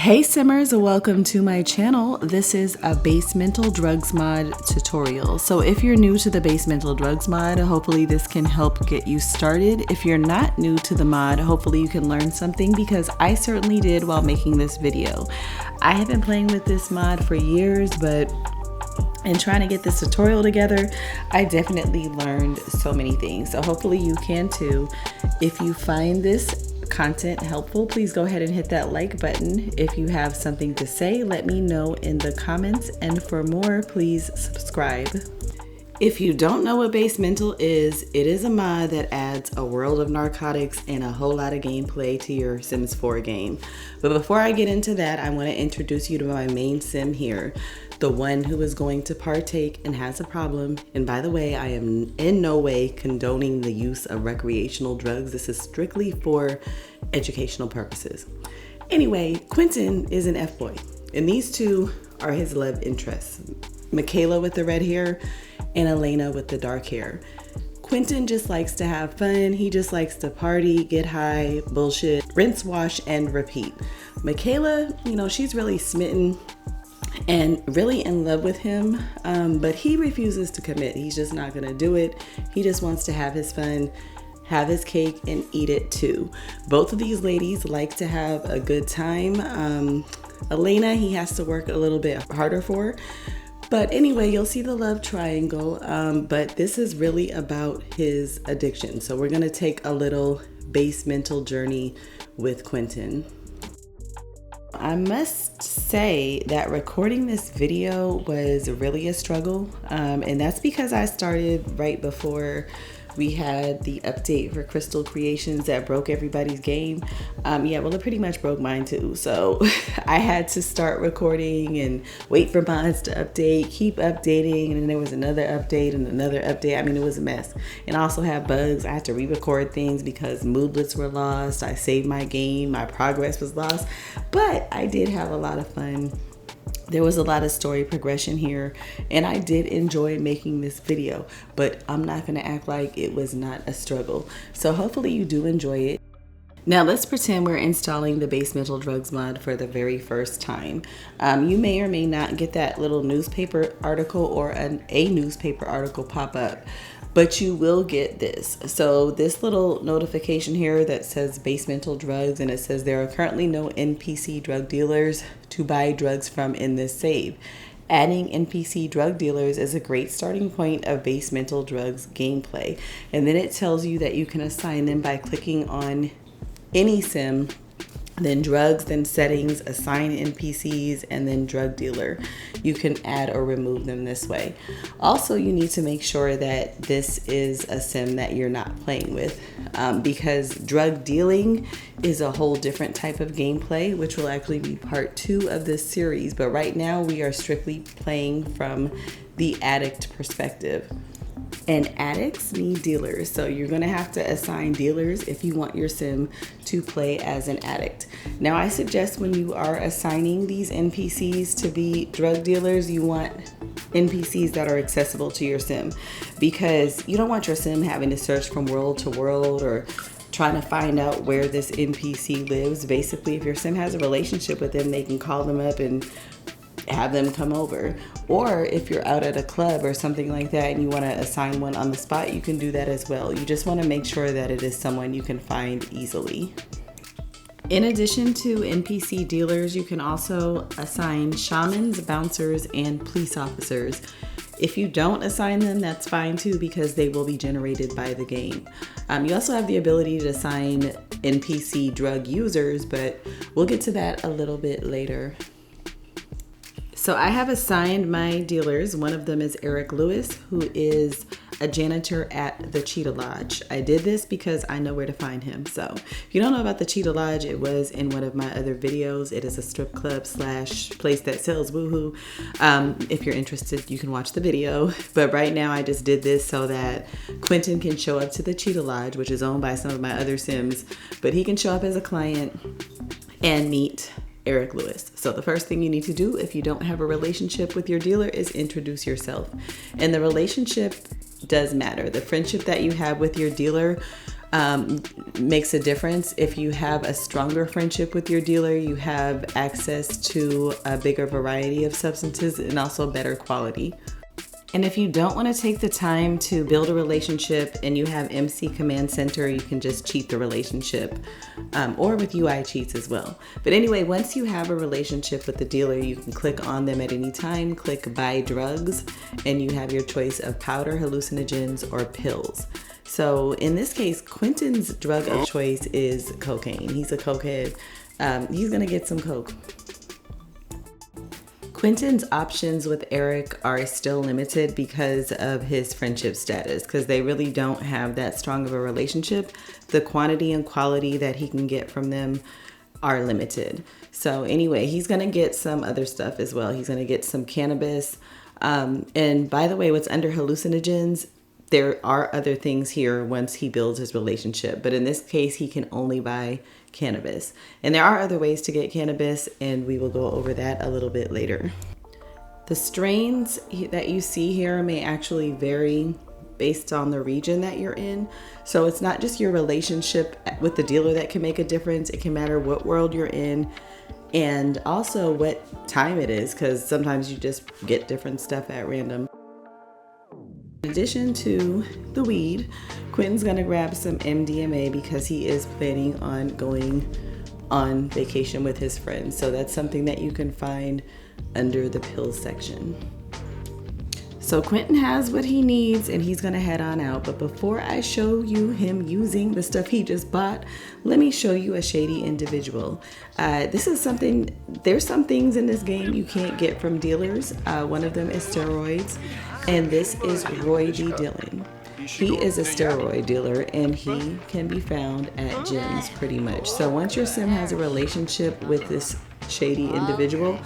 Hey Simmers, welcome to my channel. This is a Basemental Drugs Mod tutorial. So if you're new to the Basemental Drugs Mod, hopefully this can help get you started. If you're not new to the mod, hopefully you can learn something, because I certainly did while making this video. I have been playing with this mod for years, but in trying to get this tutorial together, I definitely learned so many things. So hopefully you can too. If you find this content helpful, please go ahead and hit that like button. If you have something to say, let me know in the comments, and for more, please subscribe. If you don't know what Basemental is, it is a mod that adds a world of narcotics and a whole lot of gameplay to your Sims 4 game. But before I get into that, I want to introduce you to my main sim here, the one who is going to partake and has a problem. And by the way, I am in no way condoning the use of recreational drugs. This is strictly for educational purposes. Anyway, Quentin is an F-boy, and these two are his love interests. Michaela with the red hair and Elena with the dark hair. Quentin just likes to have fun. He just likes to party, get high, bullshit, rinse, wash, and repeat. Michaela, she's really smitten and really in love with him, but he refuses to commit. He's just not gonna do it. He just wants to have his fun, have his cake, and eat it too. Both of these ladies like to have a good time. Elena, he has to work a little bit harder for. But anyway, you'll see the love triangle, but this is really about his addiction. So we're gonna take a little basemental journey with Quentin. I must say that recording this video was really a struggle, and that's because I started right before we had the update for Crystal Creations that broke everybody's game. It pretty much broke mine too. So I had to start recording and wait for mods to update, keep updating, and then there was another update and another update. It was a mess. And I also had bugs. I had to re-record things because moodlets were lost. I saved my game, my progress was lost, but I did have a lot of fun. There was a lot of story progression here, and I did enjoy making this video, but I'm not gonna act like it was not a struggle. So hopefully you do enjoy it. Now let's pretend we're installing the Basemental Drugs mod for the very first time. You may or may not get that little newspaper article or a newspaper article pop up, but you will get this. So this little notification here that says Basemental Drugs, and it says there are currently no NPC drug dealers to buy drugs from in this save. Adding NPC drug dealers is a great starting point of Basemental Drugs gameplay. And then it tells you that you can assign them by clicking on any sim, then drugs, then settings, assign NPCs, and then drug dealer. You can add or remove them this way. Also, you need to make sure that this is a sim that you're not playing with, because drug dealing is a whole different type of gameplay, which will actually be part 2 of this series. But right now we are strictly playing from the addict perspective. And addicts need dealers, so you're gonna have to assign dealers if you want your sim to play as an addict. Now I suggest when you are assigning these NPCs to be drug dealers, you want NPCs that are accessible to your sim, because you don't want your sim having to search from world to world or trying to find out where this NPC lives. Basically, if your sim has a relationship with them, they can call them up and have them come over. Or if you're out at a club or something like that and you want to assign one on the spot, you can do that as well. You just want to make sure that it is someone you can find easily. In addition to NPC dealers, you can also assign shamans, bouncers, and police officers. If you don't assign them, that's fine too, because they will be generated by the game. You also have the ability to assign NPC drug users, but we'll get to that a little bit later. So I have assigned my dealers. One of them is Eric Lewis, who is a janitor at the Cheetah Lodge. I did this because I know where to find him. So if you don't know about the Cheetah Lodge, it was in one of my other videos. It is a strip club slash place that sells woohoo. If you're interested, you can watch the video. But right now I just did this so that Quentin can show up to the Cheetah Lodge, which is owned by some of my other Sims, but he can show up as a client and meet Eric Lewis. So the first thing you need to do if you don't have a relationship with your dealer is introduce yourself. And the relationship does matter. The friendship that you have with your dealer makes a difference. If you have a stronger friendship with your dealer, you have access to a bigger variety of substances and also better quality. And if you don't want to take the time to build a relationship and you have MC Command Center, you can just cheat the relationship, or with UI cheats as well. But anyway, once you have a relationship with the dealer, you can click on them at any time, click buy drugs, and you have your choice of powder, hallucinogens, or pills. So in this case, Quentin's drug of choice is cocaine. He's a cokehead. He's gonna get some coke. Quentin's options with Eric are still limited because of his friendship status, because they really don't have that strong of a relationship. The quantity and quality that he can get from them are limited. So anyway, he's gonna get some other stuff as well. He's gonna get some cannabis. And by the way, what's under hallucinogens, there are other things here once he builds his relationship. But in this case, he can only buy cannabis. And there are other ways to get cannabis, and we will go over that a little bit later. The strains that you see here may actually vary based on the region that you're in. So it's not just your relationship with the dealer that can make a difference. It can matter what world you're in and also what time it is, because sometimes you just get different stuff at random. In addition to the weed, Quentin's gonna grab some MDMA because he is planning on going on vacation with his friends. So that's something that you can find under the pills section. So Quentin has what he needs and he's gonna head on out. But before I show you him using the stuff he just bought, let me show you a shady individual. This is something, there's some things in this game you can't get from dealers. One of them is steroids, and this is Roy D. Dillon. He is a steroid dealer and he can be found at gyms pretty much. So once your sim has a relationship with this shady individual,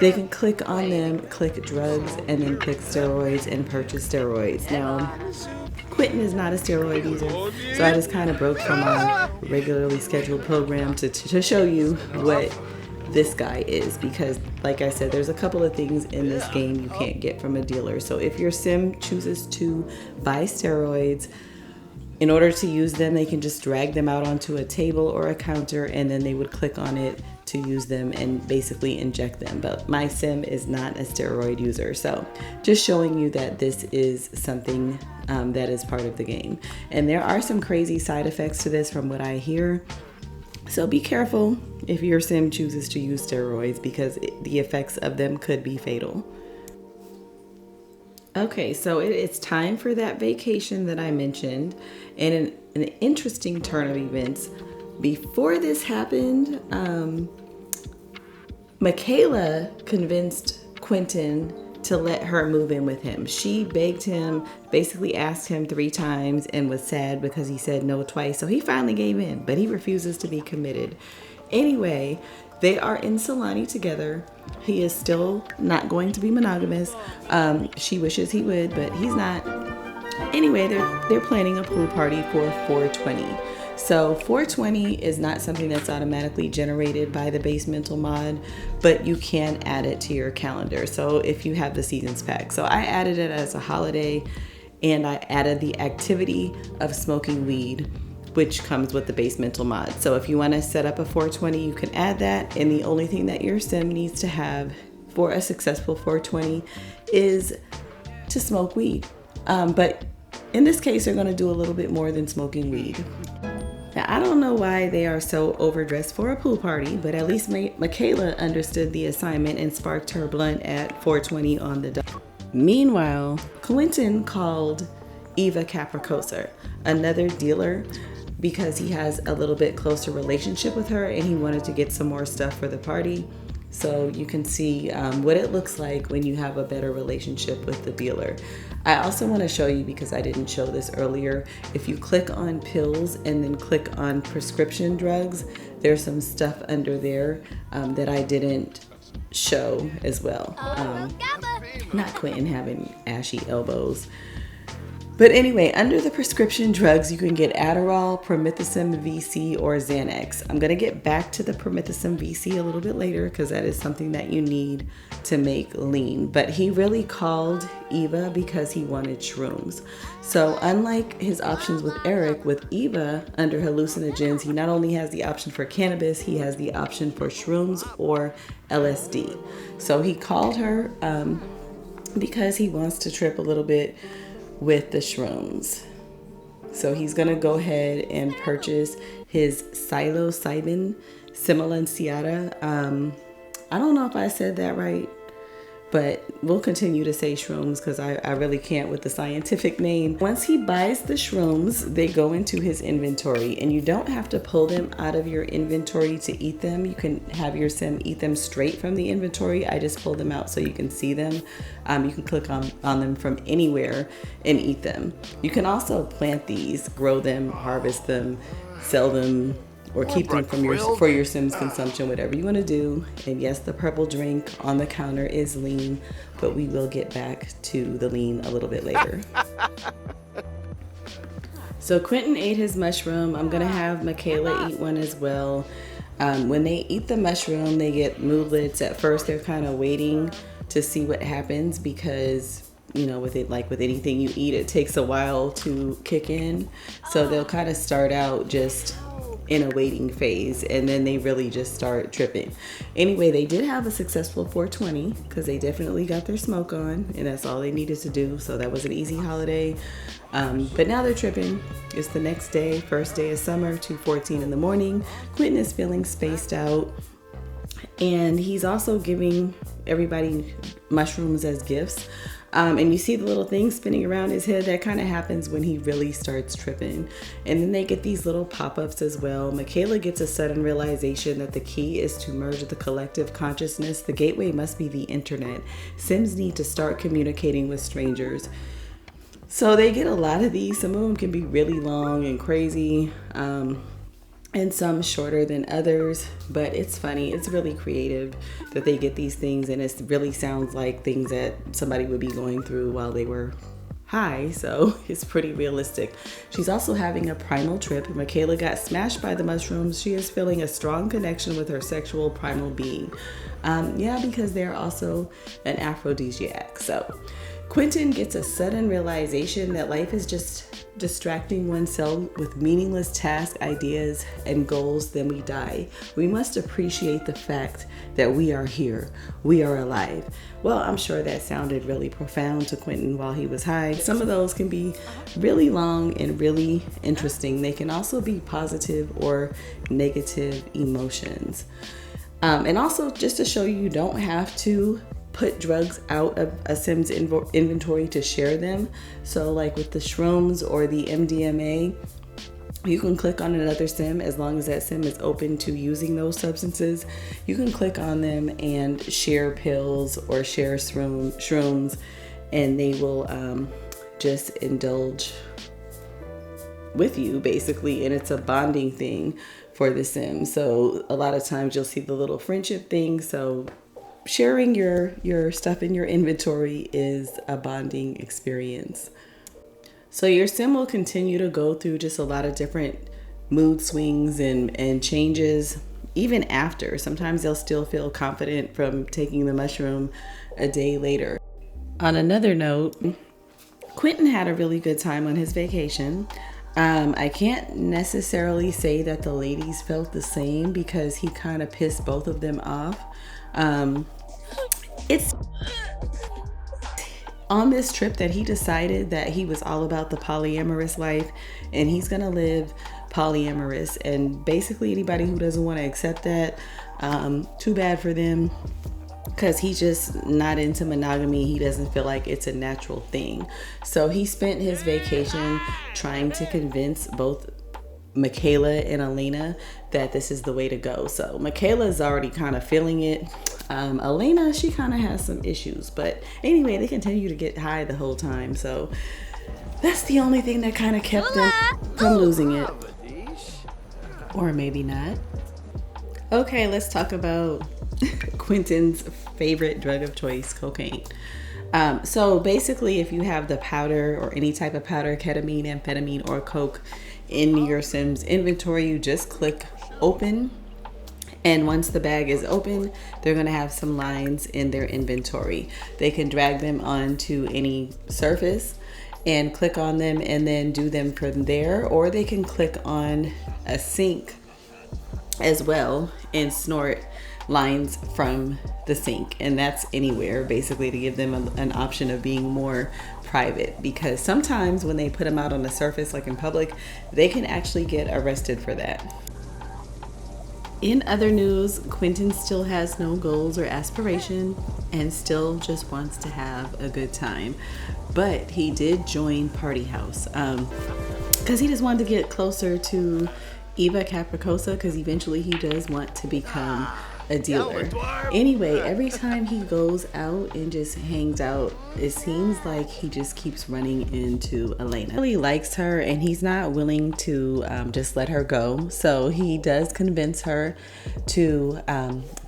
they can click on them, click drugs, and then click steroids and purchase steroids. Now, Quentin is not a steroid user, so I just kind of broke from our regularly scheduled program to show you what this guy is, because like I said, there's a couple of things in this game you can't get from a dealer. So if your sim chooses to buy steroids, in order to use them, they can just drag them out onto a table or a counter, and then they would click on it to use them and basically inject them. But my sim is not a steroid user, so just showing you that this is something that is part of the game. And there are some crazy side effects to this from what I hear. So be careful if your sim chooses to use steroids, because the effects of them could be fatal. Okay, so it's time for that vacation that I mentioned, and an interesting turn of events. Before this happened, Michaela convinced Quentin to let her move in with him. She begged him, basically asked him 3 times, and was sad because he said no twice. So he finally gave in, but he refuses to be committed. Anyway, they are in Solani together. He is still not going to be monogamous. She wishes he would, but he's not. Anyway, they're planning a pool party for 420. So 420 is not something that's automatically generated by the Basemental mod, but you can add it to your calendar. So if you have the seasons pack. So I added it as a holiday, and I added the activity of smoking weed, which comes with the Basemental mod. So if you want to set up a 420, you can add that. And the only thing that your sim needs to have for a successful 420 is to smoke weed. But in this case, they're going to do a little bit more than smoking weed. Now, I don't know why they are so overdressed for a pool party, but at least Michaela understood the assignment and sparked her blunt at 420 on the dot. Meanwhile, Quentin called Eva Capricosa, another dealer, because he has a little bit closer relationship with her and he wanted to get some more stuff for the party. So you can see what it looks like when you have a better relationship with the dealer. I also want to show you, because I didn't show this earlier, if you click on pills and then click on prescription drugs, there's some stuff under there that I didn't show as well. Not Quentin having ashy elbows. But anyway, under the prescription drugs, you can get Adderall, Promethazine VC, or Xanax. I'm going to get back to the Promethazine VC a little bit later because that is something that you need to make lean. But he really called Eva because he wanted shrooms. So unlike his options with Eric, with Eva under hallucinogens, he not only has the option for cannabis, he has the option for shrooms or LSD. So he called her because he wants to trip a little bit with the shrooms. So he's gonna go ahead and purchase his psilocybin simulantiata. I don't know if I said that right, but we'll continue to say shrooms because I really can't with the scientific name. Once he buys the shrooms, they go into his inventory, and you don't have to pull them out of your inventory to eat them. You can have your sim eat them straight from the inventory. I just pulled them out so you can see them. You can click on them from anywhere and eat them. You can also plant these, grow them, harvest them, sell them, or keep them for your Sims consumption, whatever you want to do. And yes, the purple drink on the counter is lean, but we will get back to the lean a little bit later. So Quentin ate his mushroom. I'm gonna have Michaela eat one as well. When they eat the mushroom, they get moodlets. At first, they're kind of waiting to see what happens because, you know, with it, like with anything you eat, it takes a while to kick in. So they'll kind of start out just in a waiting phase, and then they really just start tripping. Anyway, they did have a successful 420 because they definitely got their smoke on, and that's all they needed to do. So that was an easy holiday. But now they're tripping. It's the next day, first day of summer, 2:14 in the morning. Quentin is feeling spaced out, and he's also giving everybody mushrooms as gifts. And you see the little thing spinning around his head. That kind of happens when he really starts tripping. And then they get these little pop-ups as well. Michaela gets a sudden realization that the key is to merge the collective consciousness. The gateway must be the internet. Sims need to start communicating with strangers. So they get a lot of these. Some of them can be really long and crazy, and some shorter than others, but it's funny. It's really creative that they get these things, and it really sounds like things that somebody would be going through while they were high, so it's pretty realistic. She's also having a primal trip. Michaela got smashed by the mushrooms. She is feeling a strong connection with her sexual primal being. Because they're also an aphrodisiac. So Quentin gets a sudden realization that life is just distracting oneself with meaningless tasks, ideas, and goals. Then we die. We must appreciate the fact that we are here. We are alive. Well, I'm sure that sounded really profound to Quentin while he was high. Some of those can be really long and really interesting. They can also be positive or negative emotions. And also, just to show you don't have to put drugs out of a Sim's inventory to share them. So like with the shrooms or the MDMA, you can click on another Sim as long as that Sim is open to using those substances. You can click on them and share pills or share shrooms, and they will just indulge with you basically, and it's a bonding thing for the Sim. So a lot of times you'll see the little friendship thing. So sharing your stuff in your inventory is a bonding experience. So your Sim will continue to go through just a lot of different mood swings and changes even after. Sometimes they'll still feel confident from taking the mushroom a day later. On another note, Quentin had a really good time on his vacation. I can't necessarily say that the ladies felt the same because he kind of pissed both of them off. It's on this trip that he decided that he was all about the polyamorous life, and he's gonna live polyamorous. And basically anybody who doesn't want to accept that, too bad for them, because he's just not into monogamy. He doesn't feel like it's a natural thing. So he spent his vacation trying to convince both Michaela and Elena that this is the way to go. So Michaela is already kind of feeling it. Elena, she kind of has some issues, but anyway, they continue to get high the whole time. So that's the only thing that kind of kept them from losing it. Or maybe not. Okay, let's talk about Quentin's favorite drug of choice, cocaine. So basically, if you have the powder or any type of powder, ketamine, amphetamine, or coke in your Sims inventory, you just click open. And once the bag is open, they're going to have some lines in their inventory. They can drag them onto any surface and click on them and then do them from there. Or they can click on a sink as well and snort lines from the sink, and that's anywhere, basically, to give them an option of being more private, because sometimes when they put them out on the surface, like in public, they can actually get arrested for that. In other news, Quentin still has no goals or aspiration and still just wants to have a good time, but he did join Party House because he just wanted to get closer to Eva Capricosa, because eventually he does want to become a dealer. Anyway, every time he goes out and just hangs out, it seems like he just keeps running into Elena. He really likes her and he's not willing to just let her go. So he does convince her to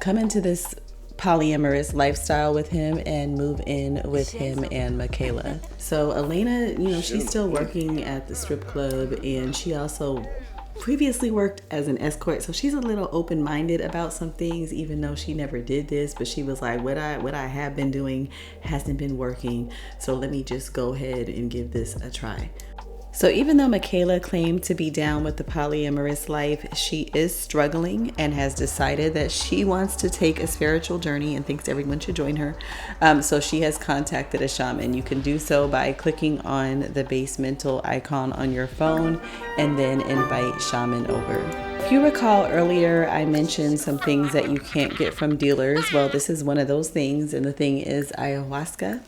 come into this polyamorous lifestyle with him and move in with him and Michaela. So Elena, you know, she's still working at the strip club, and she also previously worked as an escort, so she's a little open-minded about some things, even though she never did this. But she was like, what I have been doing hasn't been working, so let me just go ahead and give this a try. So even though Michaela claimed to be down with the polyamorous life, she is struggling and has decided that she wants to take a spiritual journey and thinks everyone should join her. So she has contacted a shaman. You can do so by clicking on the basemental icon on your phone and then invite shaman over. If you recall earlier, I mentioned some things that you can't get from dealers. Well, this is one of those things, and the thing is ayahuasca.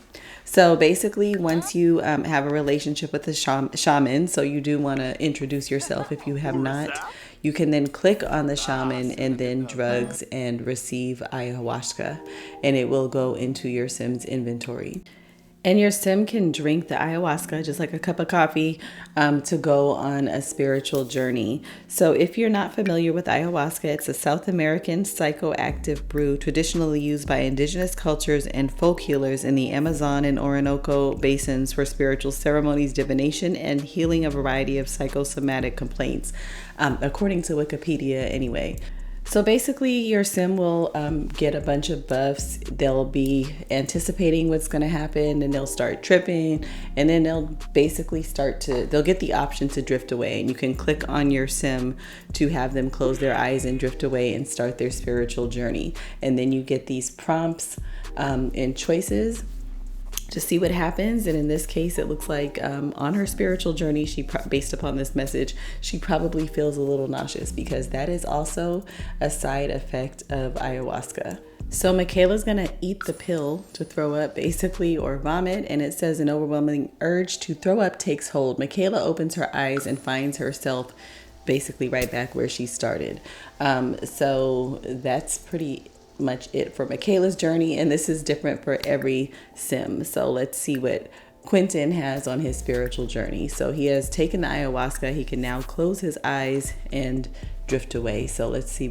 So basically, once you have a relationship with the shaman, so you do want to introduce yourself if you have not, you can then click on the shaman and then drugs and receive ayahuasca, and it will go into your Sim's inventory. And your Sim can drink the ayahuasca, just like a cup of coffee, to go on a spiritual journey. So if you're not familiar with ayahuasca, it's a South American psychoactive brew traditionally used by indigenous cultures and folk healers in the Amazon and Orinoco basins for spiritual ceremonies, divination, and healing a variety of psychosomatic complaints, according to Wikipedia anyway. So basically, your Sim will get a bunch of buffs. They'll be anticipating what's going to happen, and they'll start tripping, and then they'll basically they'll get the option to drift away, and you can click on your Sim to have them close their eyes and drift away and start their spiritual journey. And then you get these prompts and choices to see what happens. And in this case, it looks like on her spiritual journey, based upon this message, she probably feels a little nauseous, because that is also a side effect of ayahuasca. So Michaela's gonna eat the pill to throw up, basically, or vomit, and it says an overwhelming urge to throw up takes hold. Michaela opens her eyes and finds herself basically right back where she started. So that's pretty much it for Michaela's journey, and this is different for every Sim. So let's see what Quentin has on his spiritual journey. So he has taken the ayahuasca. He can now close his eyes and drift away. So let's see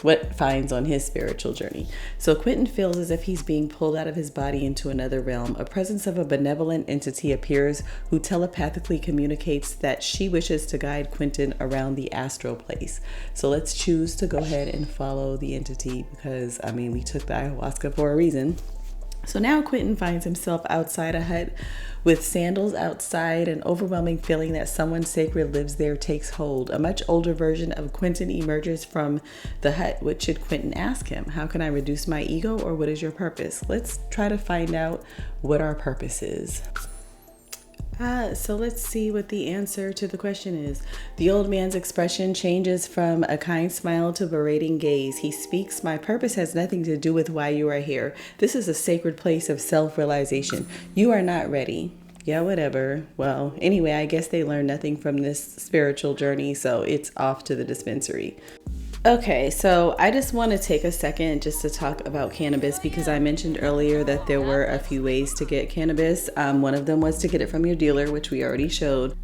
what finds on his spiritual journey. So Quentin feels as if he's being pulled out of his body into another realm. A presence of a benevolent entity appears who telepathically communicates that she wishes to guide Quentin around the astral place. So let's choose to go ahead and follow the entity, because I mean, we took the ayahuasca for a reason. So now Quentin finds himself outside a hut with sandals outside. An overwhelming feeling that someone sacred lives there takes hold. A much older version of Quentin emerges from the hut. What should Quentin ask him? How can I reduce my ego, or what is your purpose? Let's try to find out what our purpose is. So let's see what the answer to the question is. The old man's expression changes from a kind smile to berating gaze. He speaks, "My purpose has nothing to do with why you are here. This is a sacred place of self-realization. You are not ready." Yeah, whatever. Well, anyway, I guess they learned nothing from this spiritual journey, so it's off to the dispensary. Okay, so I just want to take a second just to talk about cannabis, because I mentioned earlier that there were a few ways to get cannabis. One of them was to get it from your dealer, which we already showed.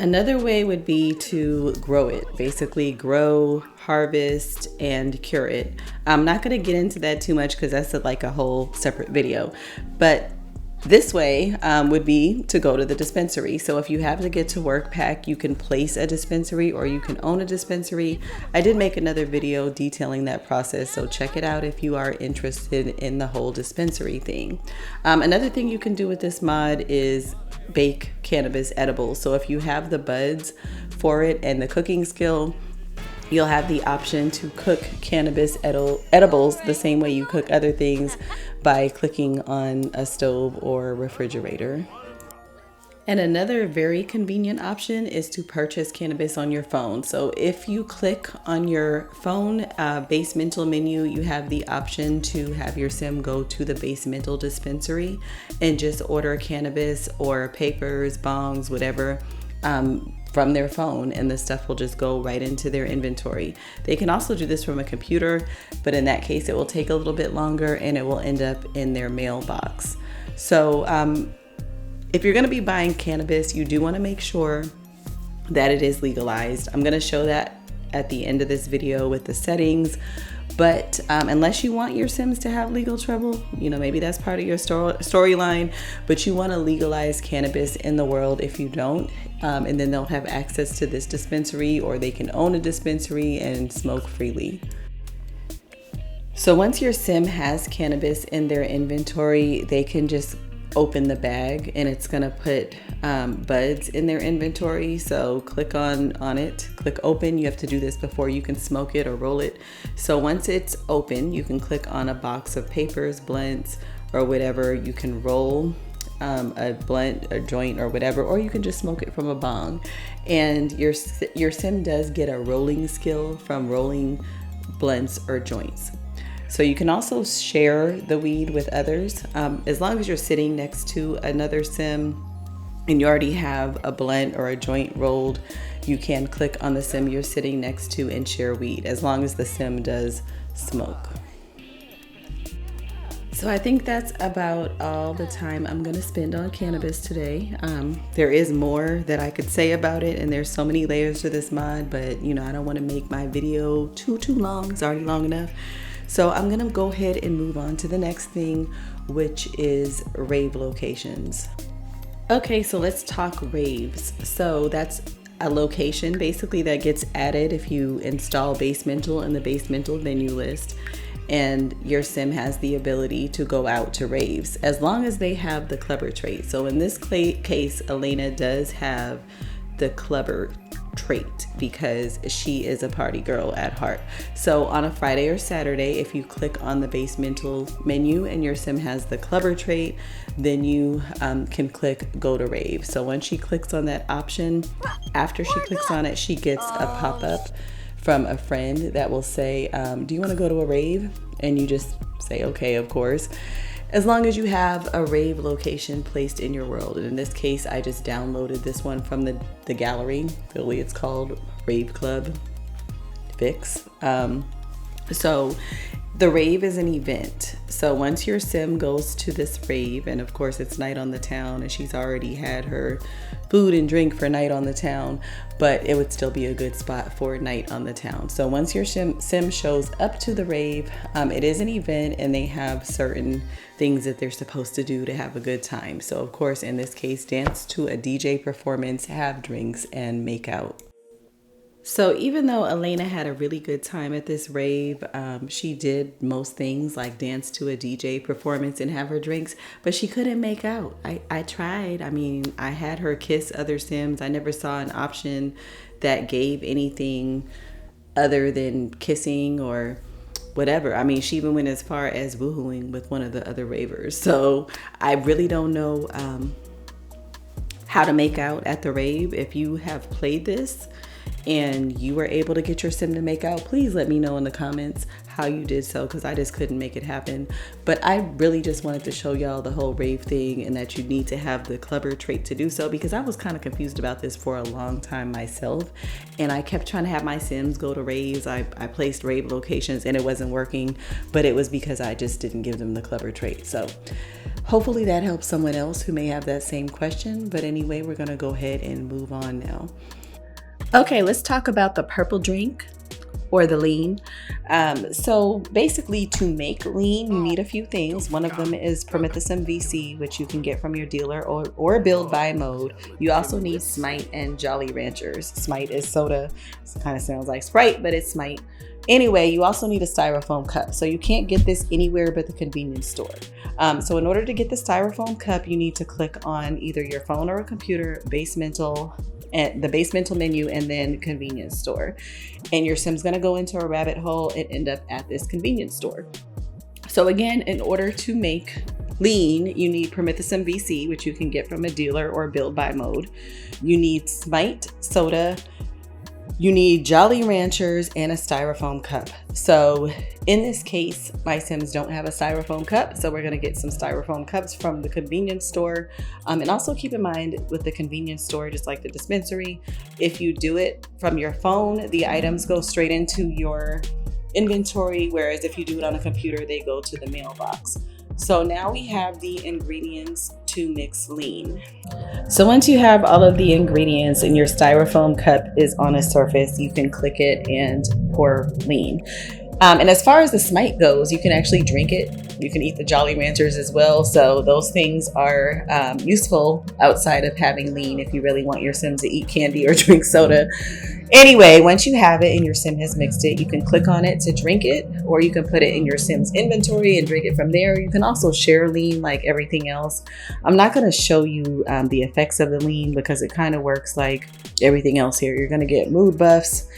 Another way would be to grow it, basically grow, harvest, and cure it. I'm not going to get into that too much because that's like a whole separate video, but this way would be to go to the dispensary. So if you have to get to work pack, you can place a dispensary or you can own a dispensary. I did make another video detailing that process, so check it out if you are interested in the whole dispensary thing. Another thing you can do with this mod is bake cannabis edibles. So if you have the buds for it and the cooking skill, you'll have the option to cook cannabis edibles the same way you cook other things by clicking on a stove or refrigerator. And another very convenient option is to purchase cannabis on your phone. So if you click on your phone Basemental menu, you have the option to have your sim go to the Basemental dispensary and just order cannabis or papers, bongs, whatever, from their phone, and the stuff will just go right into their inventory. They can also do this from a computer, but in that case it will take a little bit longer and it will end up in their mailbox. So if you're going to be buying cannabis, you do want to make sure that it is legalized. I'm going to show that at the end of this video with the settings. But unless you want your Sims to have legal trouble, you know, maybe that's part of your storyline, but you want to legalize cannabis in the world if you don't. And then they'll have access to this dispensary, or they can own a dispensary and smoke freely. So once your Sim has cannabis in their inventory, they can just open the bag and it's gonna put buds in their inventory. So click on it, click open. You have to do this before you can smoke it or roll it. So once it's open, you can click on a box of papers, blunts, or whatever. You can roll a blunt, a joint, or whatever, or you can just smoke it from a bong. And your Sim does get a rolling skill from rolling blunts or joints. So you can also share the weed with others. As long as you're sitting next to another Sim and you already have a blunt or a joint rolled, you can click on the Sim you're sitting next to and share weed, as long as the Sim does smoke. So I think that's about all the time I'm gonna spend on cannabis today. There is more that I could say about it, and there's so many layers to this mod, but you know, I don't wanna make my video too long. It's already long enough. So I'm gonna go ahead and move on to the next thing, which is Rave Locations. Okay, so let's talk raves. So that's a location basically that gets added if you install Basemental in the Basemental menu list, and your Sim has the ability to go out to raves as long as they have the clubber trait. So in this case, Elena does have the clubber trait because she is a party girl at heart. So on a Friday or Saturday, if you click on the Basemental menu and your Sim has the clubber trait, then you can click go to rave. So when she clicks on that option, after she clicks on it, she gets a pop-up from a friend that will say, do you want to go to a rave? And you just say, okay, of course. As long as you have a rave location placed in your world. And in this case, I just downloaded this one from the gallery. Really, it's called Rave Club Fix. So the rave is an event. So once your Sim goes to this rave, and of course it's night on the town and she's already had her food and drink for night on the town, but it would still be a good spot for night on the town. So once your Sim shows up to the rave, it is an event and they have certain things that they're supposed to do to have a good time. So of course, in this case, dance to a DJ performance, have drinks, and make out. So even though Elena had a really good time at this rave, she did most things like dance to a DJ performance and have her drinks, but she couldn't make out. I tried. I mean, I had her kiss other Sims. I never saw an option that gave anything other than kissing or whatever. I mean, she even went as far as woohooing with one of the other ravers. So I really don't know how to make out at the rave. If you have played this and you were able to get your Sim to make out, please let me know in the comments how you did so, because I just couldn't make it happen. But I really just wanted to show y'all the whole rave thing and that you need to have the clubber trait to do so, because I was kind of confused about this for a long time myself, and I kept trying to have my Sims go to raves. I placed rave locations and it wasn't working, but it was because I just didn't give them the clubber trait. So Hopefully that helps someone else who may have that same question. But anyway, we're gonna go ahead and move on now. Okay, let's talk about the purple drink, or the lean. So basically, to make lean, you need a few things. One of them is promethazine VC, which you can get from your dealer, or build by mode. You also need Smite and Jolly Ranchers. Smite is soda. It kind of sounds like Sprite, but it's Smite. Anyway, you also need a styrofoam cup. So you can't get this anywhere but the convenience store. So in order to get the styrofoam cup, you need to click on either your phone or a computer, Basemental, at the Basemental menu, and then convenience store. And your sim's gonna go into a rabbit hole and end up at this convenience store. So again, in order to make lean, you need promethazine VC, which you can get from a dealer or build by mode. You need Smite soda. You need Jolly Ranchers and a styrofoam cup. So in this case, my Sims don't have a styrofoam cup, so we're gonna get some styrofoam cups from the convenience store. And also keep in mind with the convenience store, just like the dispensary, if you do it from your phone, the items go straight into your inventory, whereas if you do it on a computer, they go to the mailbox. So now we have the ingredients to mix lean. So once you have all of the ingredients and your styrofoam cup is on a surface, you can click it and pour lean. And as far as the Smite goes, you can actually drink it. You can eat the Jolly Ranchers as well. So those things are useful outside of having lean if you really want your Sims to eat candy or drink soda. Anyway, once you have it and your Sim has mixed it, you can click on it to drink it, or you can put it in your Sim's inventory and drink it from there. You can also share lean like everything else. I'm not going to show you the effects of the lean because it kind of works like everything else here. You're going to get mood buffs,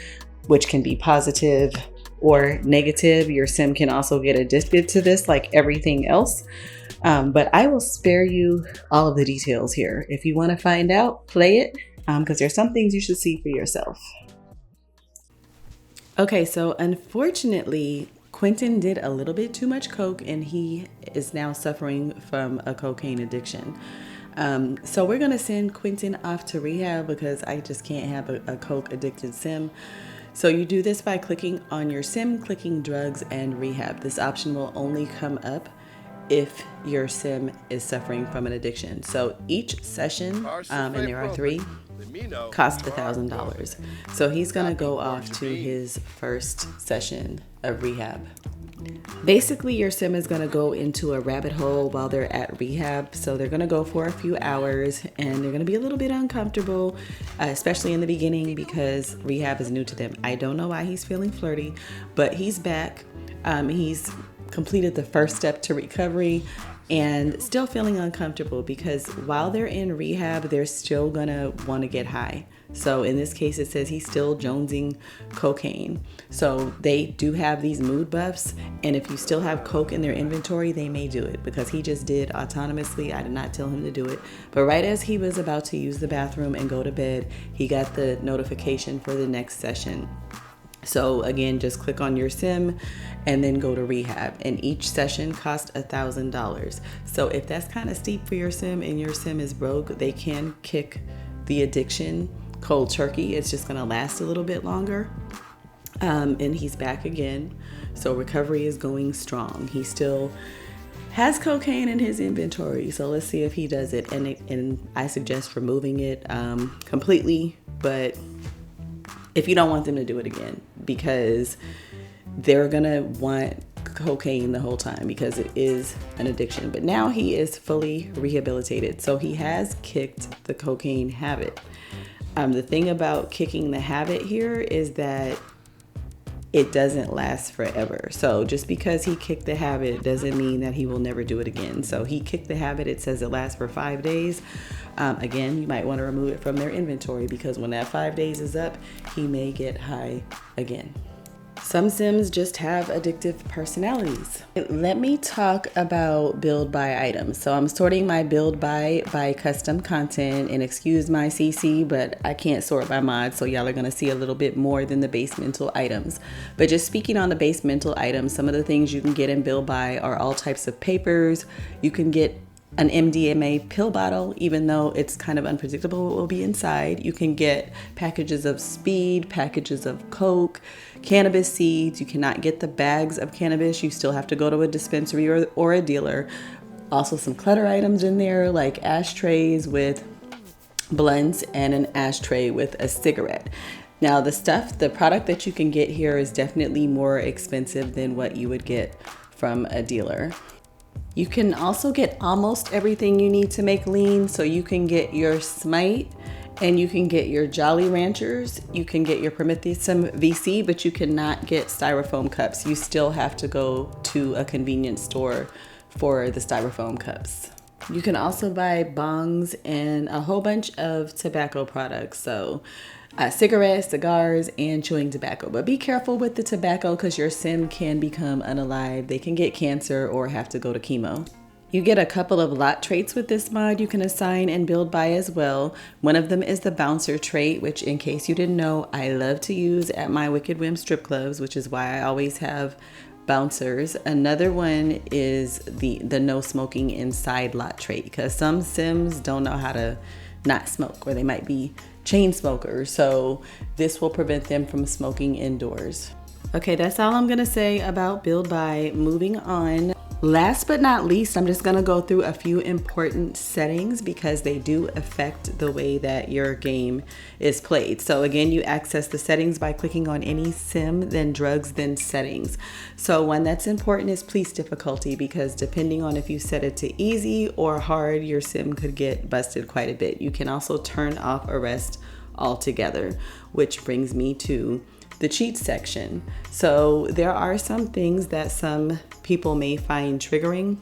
which can be positive or negative. Your Sim can also get addicted to this like everything else. But I will spare you all of the details here. If you want to find out, play it, because there's some things you should see for yourself. Okay, so unfortunately, Quentin did a little bit too much coke and he is now suffering from a cocaine addiction. So we're gonna send Quentin off to rehab because I just can't have a coke addicted Sim. So you do this by clicking on your Sim, clicking drugs and rehab. This option will only come up if your Sim is suffering from an addiction. So each session, and there are 3, cost $1,000. So he's gonna go off to his first session of rehab. Basically, your Sim is gonna go into a rabbit hole while they're at rehab. So they're gonna go for a few hours and they're gonna be a little bit uncomfortable, especially in the beginning because rehab is new to them. I don't know why he's feeling flirty, but he's back. He's completed the first step to recovery and still feeling uncomfortable because while they're in rehab, they're still gonna wanna get high. So in this case, it says he's still jonesing cocaine. So they do have these mood buffs, and if you still have coke in their inventory, they may do it because he just did autonomously. I did not tell him to do it. But right as he was about to use the bathroom and go to bed, he got the notification for the next session. So again, just click on your Sim and then go to rehab, and each session costs $1,000. So if that's kind of steep for your Sim and your Sim is broke, they can kick the addiction cold turkey. It's just gonna last a little bit longer. And he's back again. So recovery is going strong. He still has cocaine in his inventory. So let's see if he does it. And I suggest removing it completely, but if you don't want them to do it again, because they're gonna want cocaine the whole time because it is an addiction. But now he is fully rehabilitated. So he has kicked the cocaine habit. The thing about kicking the habit here is that it doesn't last forever. So just because he kicked the habit doesn't mean that he will never do it again. So he kicked the habit. It says it lasts for 5 days. Again, you might want to remove it from their inventory because when that 5 days is up, he may get high again. Some Sims just have addictive personalities. Let me talk about build by items. So I'm sorting my build by custom content, and excuse my CC, but I can't sort by mod, so y'all are gonna see a little bit more than the basemental items. But just speaking on the basemental items, some of the things you can get in build by are all types of papers. You can get an MDMA pill bottle, even though it's kind of unpredictable what will be inside. You can get packages of speed, packages of coke, cannabis seeds. You cannot get the bags of cannabis. You still have to go to a dispensary or a dealer. Also some clutter items in there like ashtrays with blunts and an ashtray with a cigarette. Now the product that you can get here is definitely more expensive than what you would get from a dealer. You can also get almost everything you need to make lean. So you can get your Smite and you can get your Jolly Ranchers. You can get your Prometheusum VC, but you cannot get styrofoam cups. You still have to go to a convenience store for the styrofoam cups. You can also buy bongs and a whole bunch of tobacco products. So cigarettes, cigars, and chewing tobacco. But be careful with the tobacco because your sim can become unalive. They can get cancer or have to go to chemo. You get a couple of lot traits with this mod you can assign and build by as well. One of them is the bouncer trait, which in case you didn't know, I love to use at my Wicked Whim strip clubs, which is why I always have bouncers. Another one is the no smoking inside lot trait, because some sims don't know how to not smoke, or they might be chain smokers, so this will prevent them from smoking indoors. Okay, that's all I'm gonna say about build by. Moving on. Last but not least, I'm just gonna go through a few important settings because they do affect the way that your game is played. So again, you access the settings by clicking on any sim, then drugs, then settings. So one that's important is police difficulty, because depending on if you set it to easy or hard, your sim could get busted quite a bit. You can also turn off arrest altogether, which brings me to the cheat section. So there are some things that some people may find triggering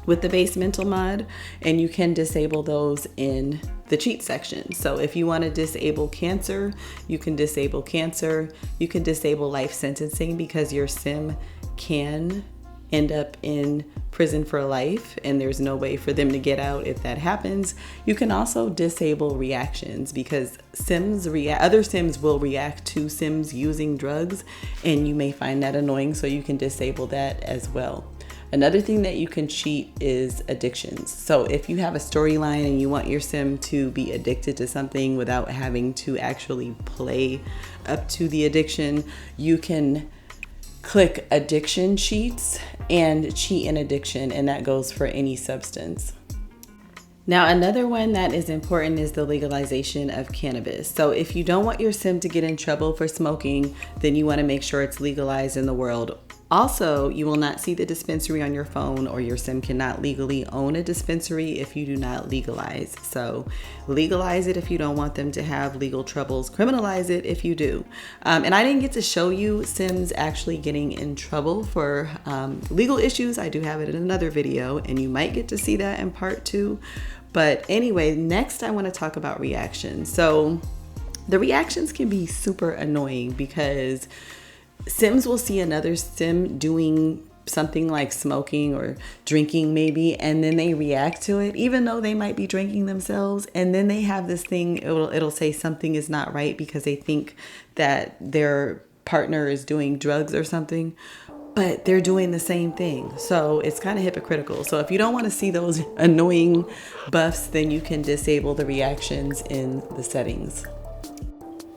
with the Basemental mod, and you can disable those in the cheat section. So if you want to disable cancer, you can disable cancer. You can disable life sentencing because your sim can end up in prison for life and there's no way for them to get out if that happens. You can also disable reactions because other sims will react to sims using drugs, and you may find that annoying, so you can disable that as well. Another thing that you can cheat is addictions. So if you have a storyline and you want your sim to be addicted to something without having to actually play up to the addiction, you can click addiction cheats and cheat an addiction, and that goes for any substance. Now, another one that is important is the legalization of cannabis. So if you don't want your sim to get in trouble for smoking, then you want to make sure it's legalized in the world. Also, you will not see the dispensary on your phone, or your sim cannot legally own a dispensary if you do not legalize. So legalize it if you don't want them to have legal troubles. Criminalize it if you do. And I didn't get to show you sims actually getting in trouble for legal issues. I do have it in another video, and you might get to see that in part 2. But anyway, next I want to talk about reactions. So the reactions can be super annoying because sims will see another sim doing something like smoking or drinking maybe, and then they react to it even though they might be drinking themselves, and then they have this thing, it'll say something is not right because they think that their partner is doing drugs or something, but they're doing the same thing. So it's kind of hypocritical. So if you don't want to see those annoying buffs, then you can disable the reactions in the settings.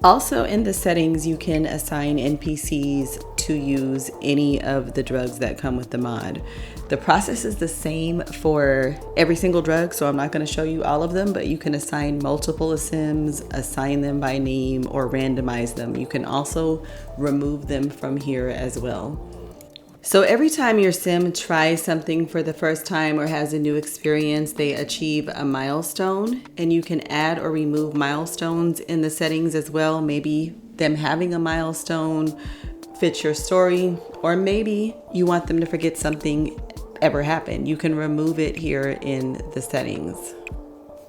Also in the settings, you can assign NPCs to use any of the drugs that come with the mod. The process is the same for every single drug, so I'm not going to show you all of them, but you can assign multiple sims, assign them by name, or randomize them. You can also remove them from here as well. So every time your sim tries something for the first time or has a new experience, they achieve a milestone, and you can add or remove milestones in the settings as well. Maybe them having a milestone fits your story, or maybe you want them to forget something ever happened. You can remove it here in the settings.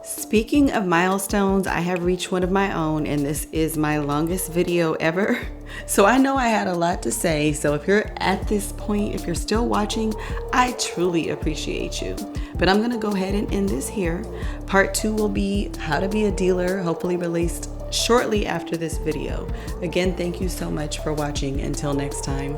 Speaking of milestones, I have reached one of my own, and this is my longest video ever. So I know I had a lot to say. So if you're at this point, if you're still watching, I truly appreciate you. But I'm gonna go ahead and end this here. Part 2 will be how to be a dealer, hopefully released shortly after this video. Again, thank you so much for watching. Until next time.